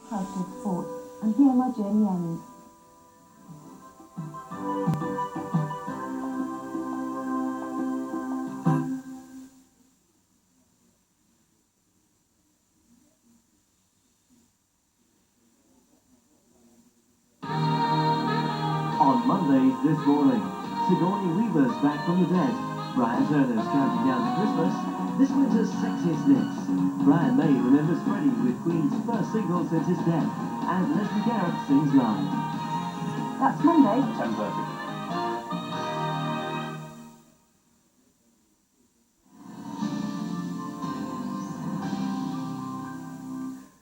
Proud to have fought, and here my journey ends. On Monday this morning, Sigourney Weaver's back from the dead. Brian Turner's counting down to Christmas. This winter's sexiest hits. Brian May remembers Freddie with Queen's first single since his death. And Leslie Garrett sings live. That's Monday. 10:30.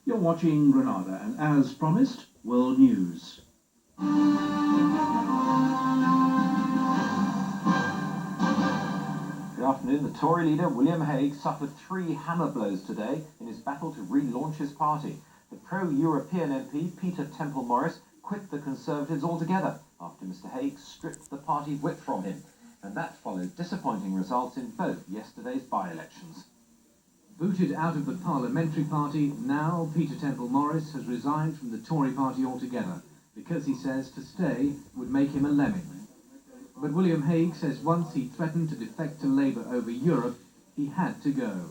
You're watching Granada, and as promised, world news. Good afternoon. The Tory leader, William Hague, suffered 3 hammer blows today in his battle to relaunch his party. The pro-European MP, Peter Temple-Morris, quit the Conservatives altogether after Mr Hague stripped the party whip from him. And that followed disappointing results in both yesterday's by-elections. Booted out of the parliamentary party, now Peter Temple-Morris has resigned from the Tory party altogether because he says to stay would make him a lemming. But William Hague says once he threatened to defect to Labour over Europe, he had to go.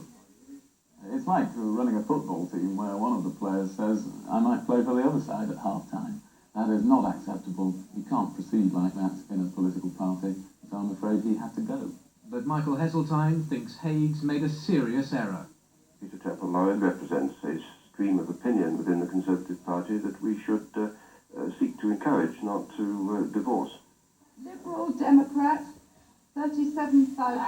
It's like running a football team where one of the players says, I might play for the other side at half-time. That is not acceptable. You can't proceed like that in a political party, so I'm afraid he had to go. But Michael Heseltine thinks Hague's made a serious error. Peter Temple-Morris represents a stream of opinion within the Conservative Party that we should seek to encourage, not to divorce. Liberal Democrat, 37,000.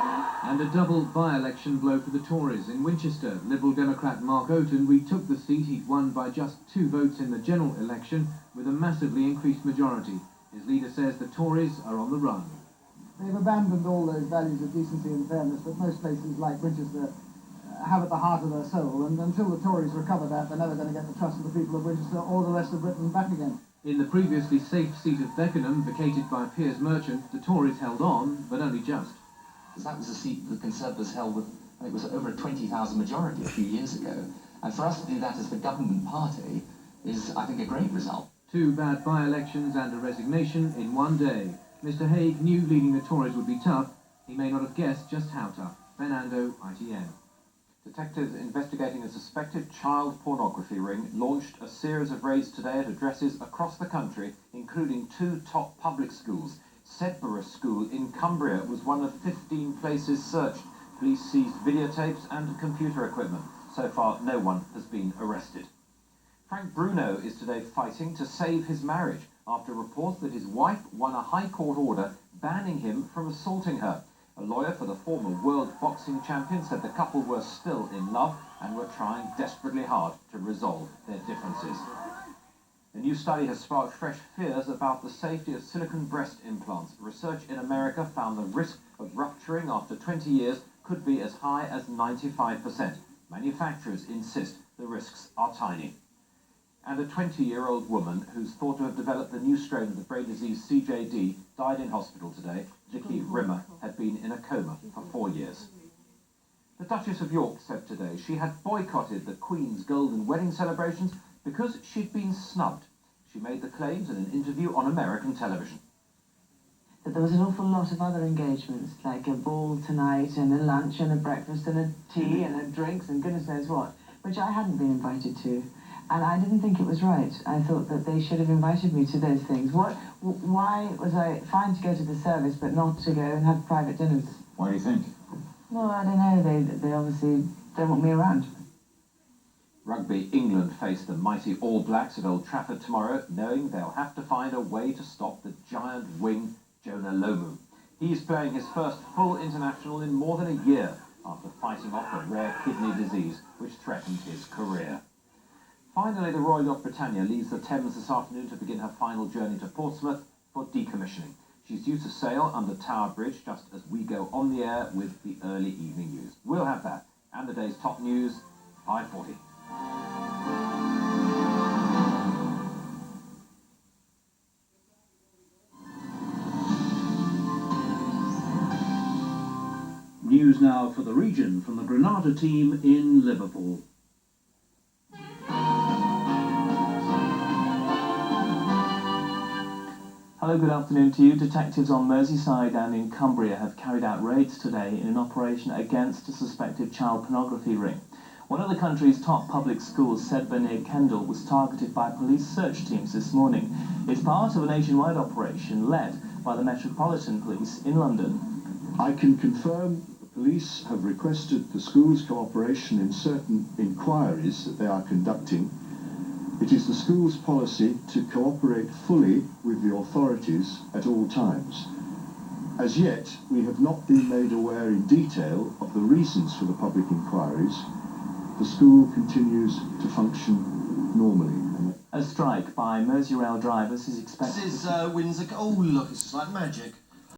And a double by-election blow for the Tories. In Winchester, Liberal Democrat Mark Oaten retook the seat he'd won by just 2 votes in the general election with a massively increased majority. His leader says the Tories are on the run. They've abandoned all those values of decency and fairness that most places like Winchester have at the heart of their soul, and until the Tories recover that, they're never going to get the trust of the people of Winchester or the rest of Britain back again. In the previously safe seat of Beckenham, vacated by Piers Merchant, the Tories held on, but only just. That was a seat the Conservatives held with, I think it was over a 20,000 majority a few years ago. And for us to do that as the government party is, I think, a great result. 2 bad by-elections and a resignation in one day. Mr Hague knew leading the Tories would be tough. He may not have guessed just how tough. Ben Ando, ITN. Detectives investigating a suspected child pornography ring launched a series of raids today at addresses across the country, including 2 top public schools. Sedborough School in Cumbria was one of 15 places searched. Police seized videotapes and computer equipment. So far, no one has been arrested. Frank Bruno is today fighting to save his marriage after reports that his wife won a High Court order banning him from assaulting her. A lawyer for the former world boxing champion said the couple were still in love and were trying desperately hard to resolve their differences. A new study has sparked fresh fears about the safety of silicone breast implants. Research in America found the risk of rupturing after 20 years could be as high as 95%. Manufacturers insist the risks are tiny. And a 20-year-old woman who's thought to have developed the new strain of the brain disease CJD died in hospital today. Vicky Rimmer had been in a coma for 4 years. The Duchess of York said today she had boycotted the Queen's golden wedding celebrations because she'd been snubbed. She made the claims in an interview on American television. But there was an awful lot of other engagements, like a ball tonight and a lunch and a breakfast and a tea and a drinks and goodness knows what, which I hadn't been invited to. And I didn't think it was right. I thought that they should have invited me to those things. Why was I fine to go to the service but not to go and have private dinners? Why do you think? Well, I don't know. They obviously don't want me around. Rugby England face the mighty All Blacks at Old Trafford tomorrow, knowing they'll have to find a way to stop the giant wing Jonah Lomu. He's playing his first full international in more than a year after fighting off a rare kidney disease which threatened his career. Finally, the Royal Yacht Britannia leaves the Thames this afternoon to begin her final journey to Portsmouth for decommissioning. She's due to sail under Tower Bridge just as we go on the air with the early evening news. We'll have that and the day's top news, 5:40. News now for the region from the Granada team in Liverpool. Hello, good afternoon to you. Detectives on Merseyside and in Cumbria have carried out raids today in an operation against a suspected child pornography ring. One of the country's top public schools, Sedbergh near Kendal, was targeted by police search teams this morning. It's part of a nationwide operation led by the Metropolitan Police in London. I can confirm the police have requested the school's cooperation in certain inquiries that they are conducting. It is the school's policy to cooperate fully with the authorities at all times. As yet, we have not been made aware in detail of the reasons for the public inquiries. The school continues to function normally. A strike by Merseyrail drivers is expected. This is Windsor. Oh, look, it's just like magic.